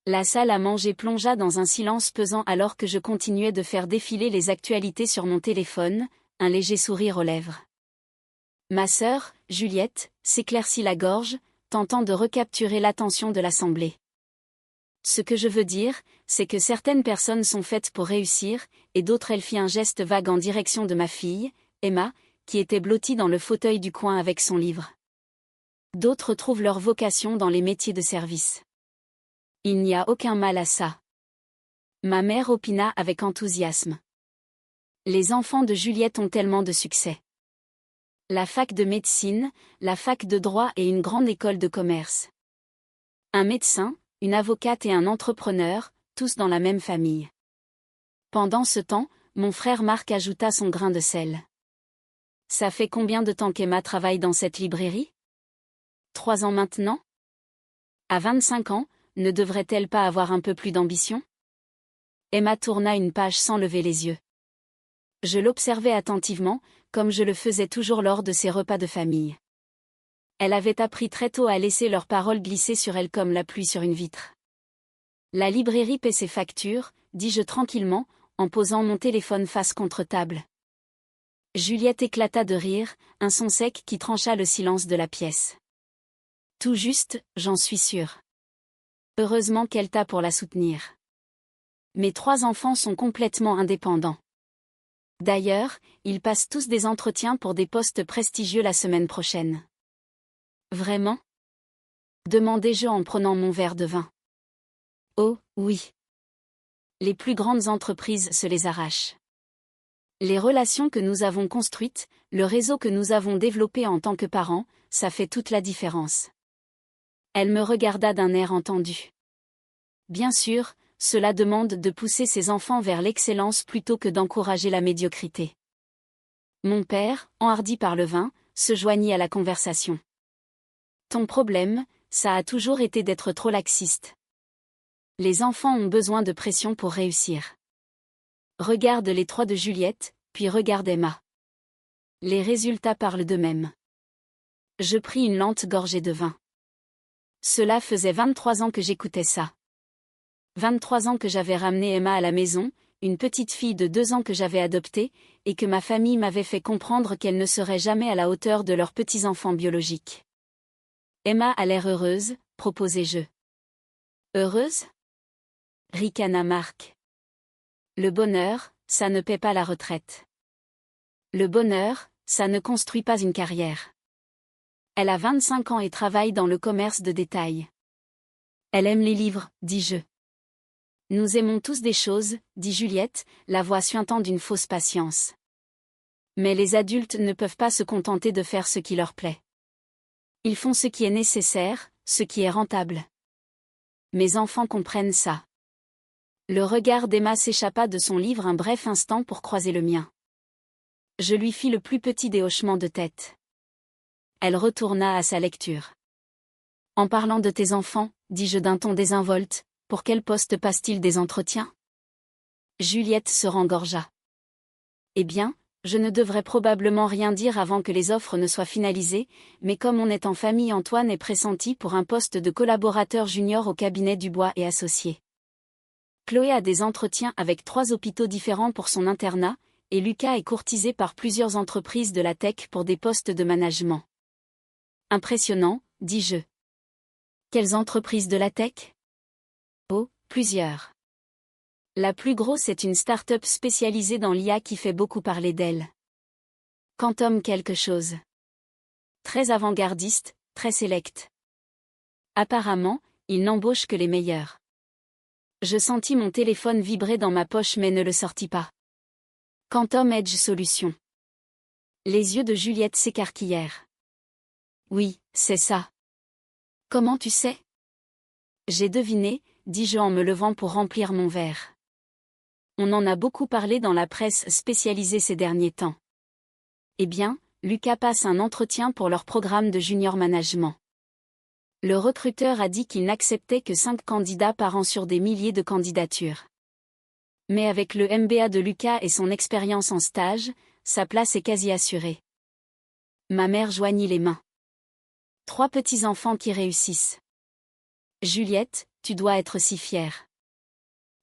La salle à manger plongea dans un silence pesant alors que je continuais de faire défiler les actualités sur mon téléphone, un léger sourire aux lèvres. Ma sœur, Juliette, s'éclaircit la gorge, tentant de recapturer l'attention de l'assemblée. Ce que je veux dire, c'est que certaines personnes sont faites pour réussir, et d'autres. Elle fit un geste vague en direction de ma fille, Emma, qui était blottie dans le fauteuil du coin avec son livre. D'autres trouvent leur vocation dans les métiers de service. Il n'y a aucun mal à ça. Ma mère opina avec enthousiasme. Les enfants de Juliette ont tellement de succès. La fac de médecine, la fac de droit et une grande école de commerce. Un médecin, une avocate et un entrepreneur, tous dans la même famille. Pendant ce temps, mon frère Marc ajouta son grain de sel. Ça fait combien de temps qu'Emma travaille dans cette librairie ? 3 ans maintenant ? À 25 ans, ne devrait-elle pas avoir un peu plus d'ambition ? Emma tourna une page sans lever les yeux. Je l'observais attentivement, comme je le faisais toujours lors de ses repas de famille. Elle avait appris très tôt à laisser leurs paroles glisser sur elle comme la pluie sur une vitre. La librairie paie ses factures, dis-je tranquillement, en posant mon téléphone face contre table. Juliette éclata de rire, un son sec qui trancha le silence de la pièce. Tout juste, j'en suis sûre. Heureusement qu'elle t'a pour la soutenir. Mes 3 enfants sont complètement indépendants. D'ailleurs, ils passent tous des entretiens pour des postes prestigieux la semaine prochaine. Vraiment ? Demandai-je en prenant mon verre de vin. Oh, oui. Les plus grandes entreprises se les arrachent. Les relations que nous avons construites, le réseau que nous avons développé en tant que parents, ça fait toute la différence. Elle me regarda d'un air entendu. Bien sûr, cela demande de pousser ses enfants vers l'excellence plutôt que d'encourager la médiocrité. Mon père, enhardi par le vin, se joignit à la conversation. Ton problème, ça a toujours été d'être trop laxiste. Les enfants ont besoin de pression pour réussir. Regarde les 3 de Juliette, puis regarde Emma. Les résultats parlent d'eux-mêmes. Je pris une lente gorgée de vin. Cela faisait 23 ans que j'écoutais ça. 23 ans que j'avais ramené Emma à la maison, une petite fille de 2 ans que j'avais adoptée, et que ma famille m'avait fait comprendre qu'elle ne serait jamais à la hauteur de leurs petits-enfants biologiques. Emma a l'air heureuse, proposai-je. Heureuse ? Ricana Marc. Le bonheur, ça ne paie pas la retraite. Le bonheur, ça ne construit pas une carrière. Elle a 25 ans et travaille dans le commerce de détail. Elle aime les livres, dis-je. Nous aimons tous des choses, dit Juliette, la voix suintant d'une fausse patience. Mais les adultes ne peuvent pas se contenter de faire ce qui leur plaît. Ils font ce qui est nécessaire, ce qui est rentable. Mes enfants comprennent ça. Le regard d'Emma s'échappa de son livre un bref instant pour croiser le mien. Je lui fis le plus petit des hochements de tête. Elle retourna à sa lecture. En parlant de tes enfants, dis-je d'un ton désinvolte, pour quel poste passe-t-il des entretiens ? Juliette se rengorgea. Eh bien, je ne devrais probablement rien dire avant que les offres ne soient finalisées, mais comme on est en famille, Antoine est pressenti pour un poste de collaborateur junior au cabinet Dubois et Associés. Chloé a des entretiens avec 3 hôpitaux différents pour son internat, et Lucas est courtisé par plusieurs entreprises de la tech pour des postes de management. Impressionnant, dis-je. Quelles entreprises de la tech ? Oh, plusieurs. La plus grosse est une start-up spécialisée dans l'IA qui fait beaucoup parler d'elle. Quantum quelque chose. Très avant-gardiste, très select. Apparemment, il n'embauche que les meilleurs. Je sentis mon téléphone vibrer dans ma poche mais ne le sortis pas. Quantum Edge Solutions. Les yeux de Juliette s'écarquillèrent. Oui, c'est ça. Comment tu sais ? J'ai deviné, dis-je en me levant pour remplir mon verre. On en a beaucoup parlé dans la presse spécialisée ces derniers temps. Eh bien, Lucas passe un entretien pour leur programme de junior management. Le recruteur a dit qu'il n'acceptait que 5 candidats par an sur des milliers de candidatures. Mais avec le MBA de Lucas et son expérience en stage, sa place est quasi assurée. Ma mère joignit les mains. 3 petits-enfants qui réussissent. Juliette, tu dois être si fière.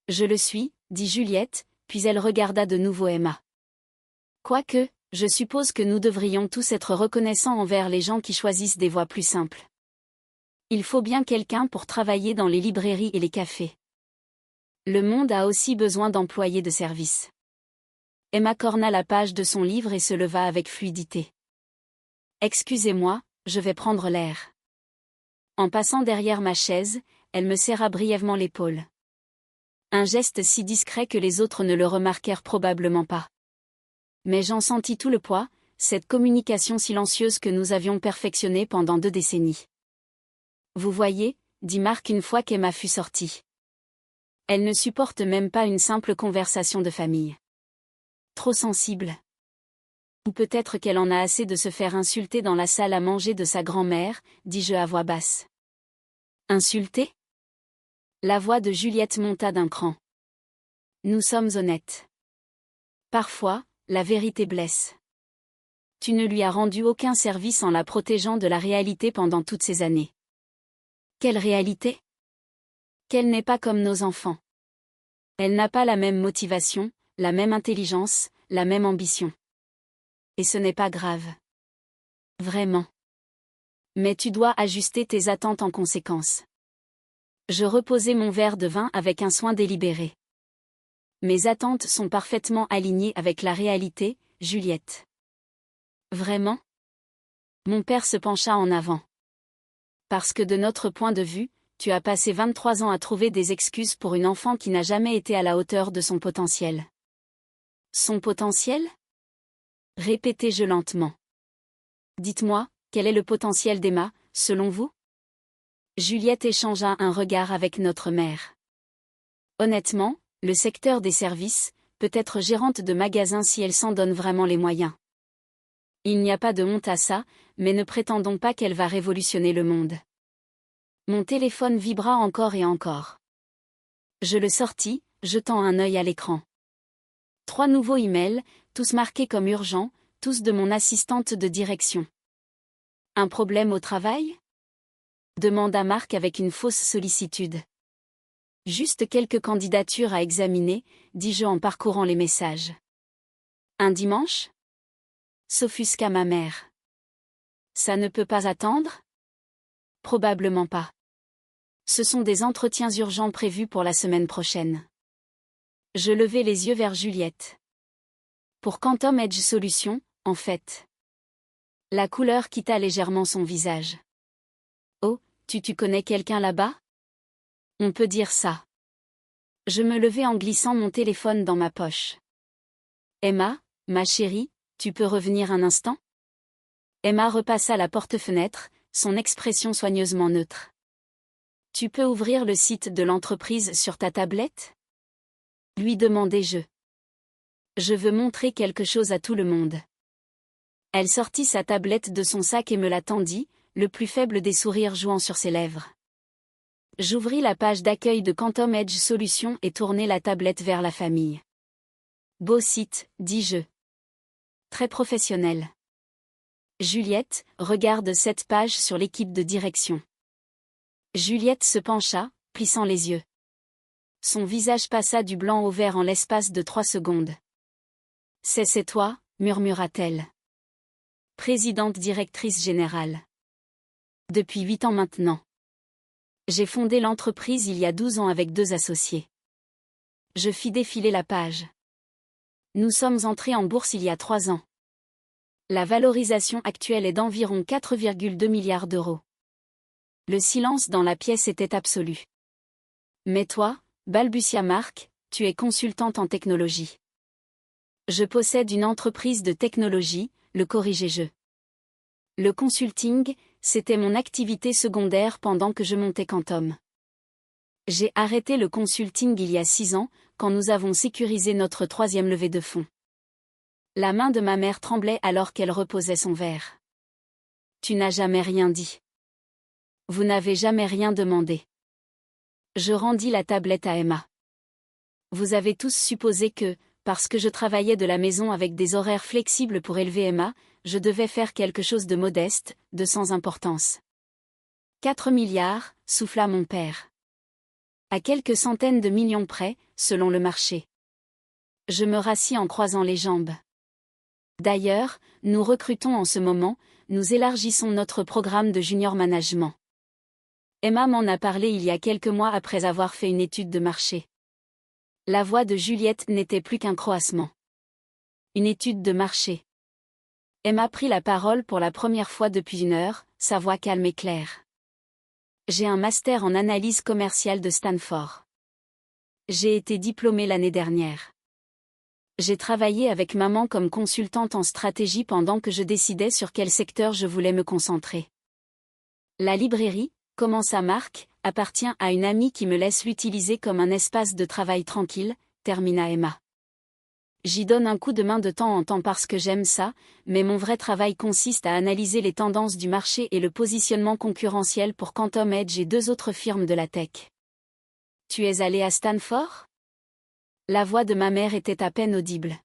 Je le suis, dit Juliette, puis elle regarda de nouveau Emma. Quoique, je suppose que nous devrions tous être reconnaissants envers les gens qui choisissent des voies plus simples. Il faut bien quelqu'un pour travailler dans les librairies et les cafés. Le monde a aussi besoin d'employés de service. Emma corna la page de son livre et se leva avec fluidité. Excusez-moi, je vais prendre l'air. En passant derrière ma chaise, elle me serra brièvement l'épaule. Un geste si discret que les autres ne le remarquèrent probablement pas. Mais j'en sentis tout le poids, cette communication silencieuse que nous avions perfectionnée pendant 2 décennies. Vous voyez, dit Marc une fois qu'Emma fut sortie. Elle ne supporte même pas une simple conversation de famille. Trop sensible. Ou peut-être qu'elle en a assez de se faire insulter dans la salle à manger de sa grand-mère, dis-je à voix basse. Insulter ? La voix de Juliette monta d'un cran. Nous sommes honnêtes. Parfois, la vérité blesse. Tu ne lui as rendu aucun service en la protégeant de la réalité pendant toutes ces années. Quelle réalité ? Qu'elle n'est pas comme nos enfants. Elle n'a pas la même motivation, la même intelligence, la même ambition. Et ce n'est pas grave. Vraiment. Mais tu dois ajuster tes attentes en conséquence. Je reposai mon verre de vin avec un soin délibéré. Mes attentes sont parfaitement alignées avec la réalité, Juliette. Vraiment ? Mon père se pencha en avant. Parce que de notre point de vue, tu as passé 23 ans à trouver des excuses pour une enfant qui n'a jamais été à la hauteur de son potentiel. Son potentiel ? Répétai-je lentement. Dites-moi, quel est le potentiel d'Emma, selon vous ? Juliette échangea un regard avec notre mère. Honnêtement, le secteur des services, peut être gérante de magasin si elle s'en donne vraiment les moyens. Il n'y a pas de honte à ça, mais ne prétendons pas qu'elle va révolutionner le monde. Mon téléphone vibra encore et encore. Je le sortis, jetant un œil à l'écran. 3 nouveaux emails, tous marqués comme urgents, tous de mon assistante de direction. Un problème au travail ? Demanda Marc avec une fausse sollicitude. Juste quelques candidatures à examiner, dis-je en parcourant les messages. Un dimanche ? S'offusqua ma mère. Ça ne peut pas attendre ? Probablement pas. Ce sont des entretiens urgents prévus pour la semaine prochaine. Je levai les yeux vers Juliette. Pour Quantum Edge Solutions, en fait. La couleur quitta légèrement son visage. Oh, tu connais quelqu'un là-bas ? On peut dire ça. Je me levai en glissant mon téléphone dans ma poche. Emma, ma chérie, tu peux revenir un instant ? Emma repassa la porte-fenêtre, son expression soigneusement neutre. Tu peux ouvrir le site de l'entreprise sur ta tablette ? Lui demandai-je. Je veux montrer quelque chose à tout le monde. Elle sortit sa tablette de son sac et me la tendit, le plus faible des sourires jouant sur ses lèvres. J'ouvris la page d'accueil de Quantum Edge Solutions et tournai la tablette vers la famille. Beau site, dis-je. Très professionnel. Juliette, regarde cette page sur l'équipe de direction. Juliette se pencha, plissant les yeux. Son visage passa du blanc au vert en l'espace de 3 secondes. C'est toi, murmura-t-elle. Présidente directrice générale. Depuis 8 ans maintenant. J'ai fondé l'entreprise il y a 12 ans avec 2 associés. Je fis défiler la page. Nous sommes entrés en bourse il y a 3 ans. La valorisation actuelle est d'environ 4,2 milliards d'euros. Le silence dans la pièce était absolu. Mais toi, balbutia Marc, tu es consultante en technologie. Je possède une entreprise de technologie, le corrigeai-je. Le consulting, c'était mon activité secondaire pendant que je montais Quantum. J'ai arrêté le consulting il y a 6 ans, quand nous avons sécurisé notre 3e levée de fonds. La main de ma mère tremblait alors qu'elle reposait son verre. Tu n'as jamais rien dit. Vous n'avez jamais rien demandé. Je rendis la tablette à Emma. Vous avez tous supposé que, parce que je travaillais de la maison avec des horaires flexibles pour élever Emma, je devais faire quelque chose de modeste, de sans importance. 4 milliards, souffla mon père. À quelques centaines de millions près, selon le marché. Je me rassis en croisant les jambes. D'ailleurs, nous recrutons en ce moment, nous élargissons notre programme de junior management. Emma m'en a parlé il y a quelques mois après avoir fait une étude de marché. La voix de Juliette n'était plus qu'un croassement. Une étude de marché. Emma prit la parole pour la première fois depuis 1 heure, sa voix calme et claire. J'ai un master en analyse commerciale de Stanford. J'ai été diplômée l'année dernière. J'ai travaillé avec maman comme consultante en stratégie pendant que je décidais sur quel secteur je voulais me concentrer. La librairie, comment ça marque, appartient à une amie qui me laisse l'utiliser comme un espace de travail tranquille, termina Emma. J'y donne un coup de main de temps en temps parce que j'aime ça, mais mon vrai travail consiste à analyser les tendances du marché et le positionnement concurrentiel pour Quantum Edge et 2 autres firmes de la tech. Tu es allé à Stanford ? La voix de ma mère était à peine audible.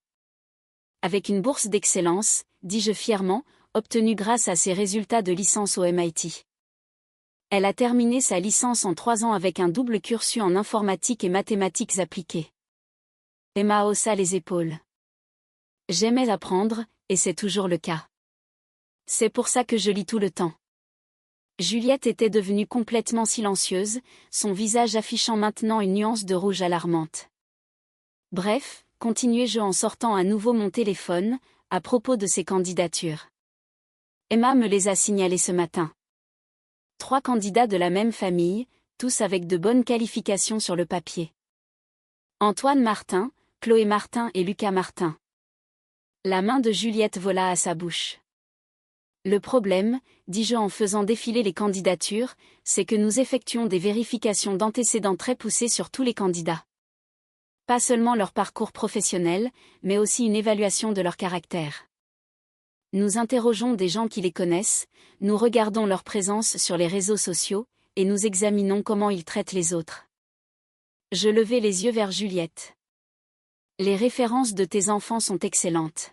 Avec une bourse d'excellence, dis-je fièrement, obtenue grâce à ses résultats de licence au MIT. Elle a terminé sa licence en 3 ans avec un double cursus en informatique et mathématiques appliquées. Emma haussa les épaules. J'aimais apprendre, et c'est toujours le cas. C'est pour ça que je lis tout le temps. Juliette était devenue complètement silencieuse, son visage affichant maintenant une nuance de rouge alarmante. Bref, continuai-je en sortant à nouveau mon téléphone, à propos de ces candidatures. Emma me les a signalées ce matin. 3 candidats de la même famille, tous avec de bonnes qualifications sur le papier. Antoine Martin, Chloé Martin et Lucas Martin. La main de Juliette vola à sa bouche. Le problème, dis-je en faisant défiler les candidatures, c'est que nous effectuons des vérifications d'antécédents très poussées sur tous les candidats. Pas seulement leur parcours professionnel, mais aussi une évaluation de leur caractère. Nous interrogeons des gens qui les connaissent, nous regardons leur présence sur les réseaux sociaux, et nous examinons comment ils traitent les autres. Je levai les yeux vers Juliette. Les références de tes enfants sont excellentes.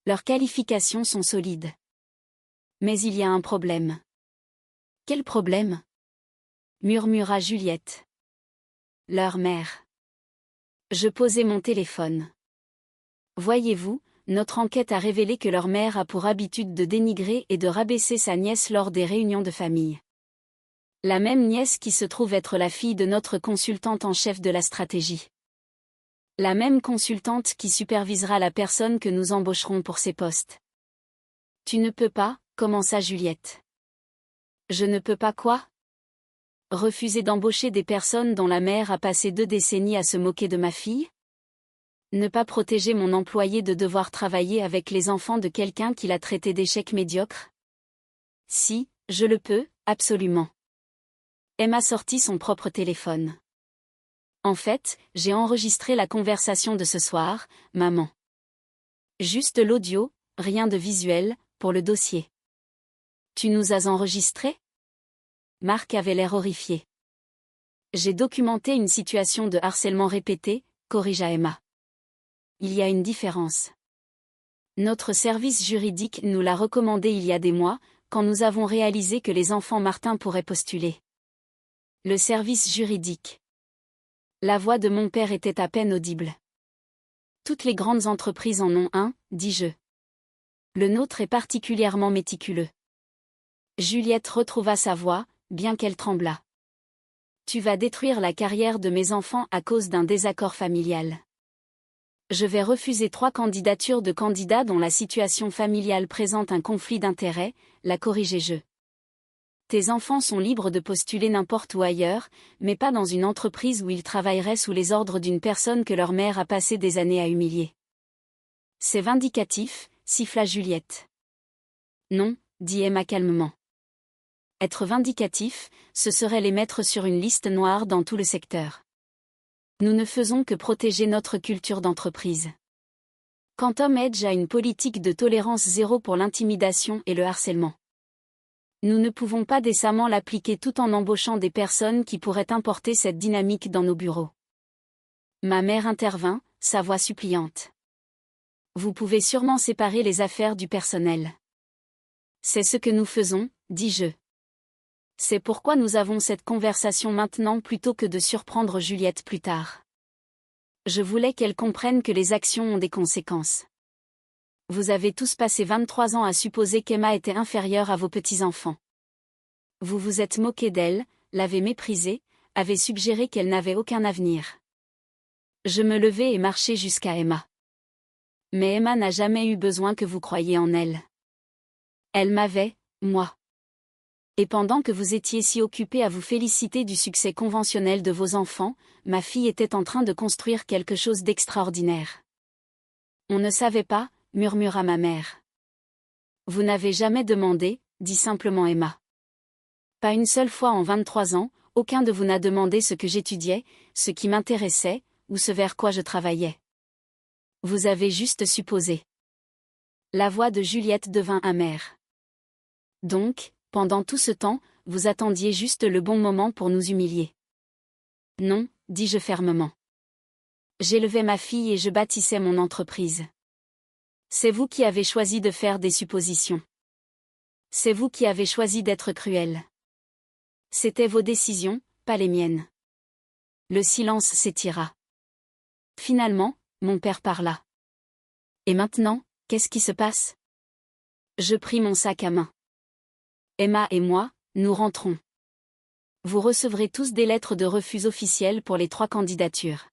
Leurs qualifications sont solides. Mais il y a un problème. Quel problème ? Murmura Juliette. Leur mère. Je posai mon téléphone. Voyez-vous, notre enquête a révélé que leur mère a pour habitude de dénigrer et de rabaisser sa nièce lors des réunions de famille. La même nièce qui se trouve être la fille de notre consultante en chef de la stratégie. La même consultante qui supervisera la personne que nous embaucherons pour ces postes. Tu ne peux pas, commença Juliette. Je ne peux pas quoi ? Refuser d'embaucher des personnes dont la mère a passé 2 décennies à se moquer de ma fille ? Ne pas protéger mon employé de devoir travailler avec les enfants de quelqu'un qui l'a traité d'échec médiocre ? Si, je le peux, absolument. Emma sortit son propre téléphone. En fait, j'ai enregistré la conversation de ce soir, maman. Juste l'audio, rien de visuel, pour le dossier. Tu nous as enregistré ? Marc avait l'air horrifié. J'ai documenté une situation de harcèlement répété, corrigea Emma. Il y a une différence. Notre service juridique nous l'a recommandé il y a des mois, quand nous avons réalisé que les enfants Martin pourraient postuler. Le service juridique. La voix de mon père était à peine audible. Toutes les grandes entreprises en ont un, dis-je. Le nôtre est particulièrement méticuleux. Juliette retrouva sa voix, bien qu'elle tremblât. Tu vas détruire la carrière de mes enfants à cause d'un désaccord familial. Je vais refuser 3 candidatures de candidats dont la situation familiale présente un conflit d'intérêts, la corrigeai-je. Tes enfants sont libres de postuler n'importe où ailleurs, mais pas dans une entreprise où ils travailleraient sous les ordres d'une personne que leur mère a passé des années à humilier. C'est vindicatif, siffla Juliette. Non, dit Emma calmement. Être vindicatif, ce serait les mettre sur une liste noire dans tout le secteur. Nous ne faisons que protéger notre culture d'entreprise. Quantum Edge a une politique de tolérance zéro pour l'intimidation et le harcèlement. Nous ne pouvons pas décemment l'appliquer tout en embauchant des personnes qui pourraient importer cette dynamique dans nos bureaux. Ma mère intervint, sa voix suppliante. Vous pouvez sûrement séparer les affaires du personnel. C'est ce que nous faisons, dis-je. C'est pourquoi nous avons cette conversation maintenant plutôt que de surprendre Juliette plus tard. Je voulais qu'elle comprenne que les actions ont des conséquences. Vous avez tous passé 23 ans à supposer qu'Emma était inférieure à vos petits-enfants. Vous vous êtes moqué d'elle, l'avez méprisée, avez suggéré qu'elle n'avait aucun avenir. Je me levai et marchai jusqu'à Emma. Mais Emma n'a jamais eu besoin que vous croyiez en elle. Elle m'avait, moi. Et pendant que vous étiez si occupé à vous féliciter du succès conventionnel de vos enfants, ma fille était en train de construire quelque chose d'extraordinaire. On ne savait pas, murmura ma mère. Vous n'avez jamais demandé, dit simplement Emma. Pas une seule fois en 23 ans, aucun de vous n'a demandé ce que j'étudiais, ce qui m'intéressait, ou ce vers quoi je travaillais. Vous avez juste supposé. La voix de Juliette devint amère. Donc, pendant tout ce temps, vous attendiez juste le bon moment pour nous humilier. Non, dis-je fermement. J'élevais ma fille et je bâtissais mon entreprise. C'est vous qui avez choisi de faire des suppositions. C'est vous qui avez choisi d'être cruel. C'étaient vos décisions, pas les miennes. Le silence s'étira. Finalement, mon père parla. Et maintenant, qu'est-ce qui se passe? Je pris mon sac à main. Emma et moi, nous rentrons. Vous recevrez tous des lettres de refus officielles pour les 3 candidatures.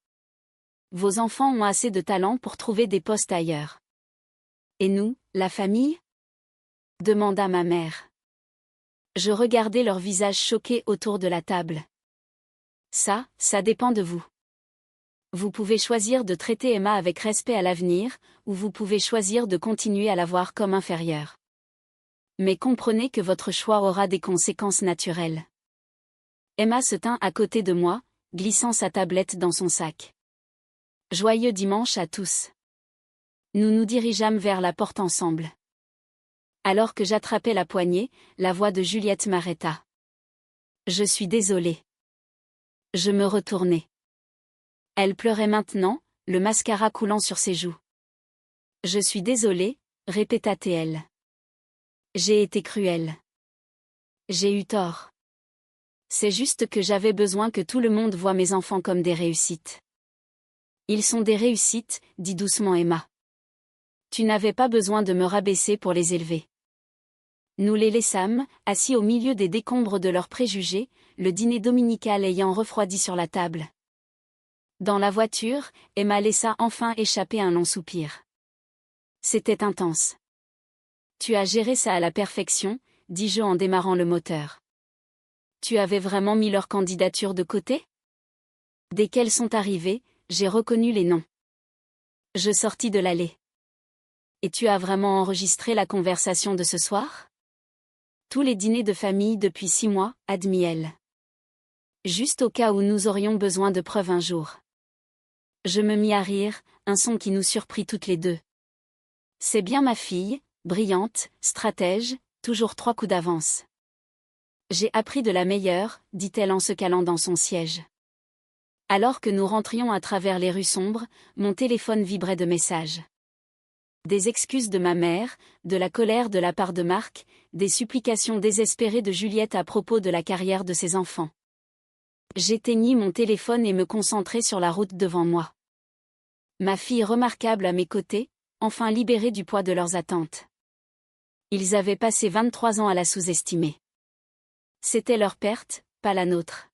Vos enfants ont assez de talent pour trouver des postes ailleurs. Et nous, la famille? Demanda ma mère. Je regardai leurs visages choqués autour de la table. Ça dépend de vous. Vous pouvez choisir de traiter Emma avec respect à l'avenir, ou vous pouvez choisir de continuer à la voir comme inférieure. Mais comprenez que votre choix aura des conséquences naturelles. Emma se tint à côté de moi, glissant sa tablette dans son sac. Joyeux dimanche à tous. Nous nous dirigeâmes vers la porte ensemble. Alors que j'attrapais la poignée, la voix de Juliette m'arrêta. Je suis désolée. Je me retournai. Elle pleurait maintenant, le mascara coulant sur ses joues. Je suis désolée, répéta-t-elle. J'ai été cruelle. J'ai eu tort. C'est juste que j'avais besoin que tout le monde voie mes enfants comme des réussites. Ils sont des réussites, dit doucement Emma. Tu n'avais pas besoin de me rabaisser pour les élever. Nous les laissâmes, assis au milieu des décombres de leurs préjugés, le dîner dominical ayant refroidi sur la table. Dans la voiture, Emma laissa enfin échapper un long soupir. C'était intense. Tu as géré ça à la perfection, dis-je en démarrant le moteur. Tu avais vraiment mis leur candidature de côté? Dès qu'elles sont arrivées, j'ai reconnu les noms. Je sortis de l'allée. Et tu as vraiment enregistré la conversation de ce soir? Tous les dîners de famille depuis 6 mois, admit-elle. Juste au cas où nous aurions besoin de preuves un jour. Je me mis à rire, un son qui nous surprit toutes les deux. C'est bien ma fille, brillante, stratège, toujours 3 coups d'avance. J'ai appris de la meilleure, dit-elle en se calant dans son siège. Alors que nous rentrions à travers les rues sombres, mon téléphone vibrait de messages. Des excuses de ma mère, de la colère de la part de Marc, des supplications désespérées de Juliette à propos de la carrière de ses enfants. J'éteignis mon téléphone et me concentrai sur la route devant moi. Ma fille remarquable à mes côtés, enfin libérée du poids de leurs attentes. Ils avaient passé 23 ans à la sous-estimer. C'était leur perte, pas la nôtre.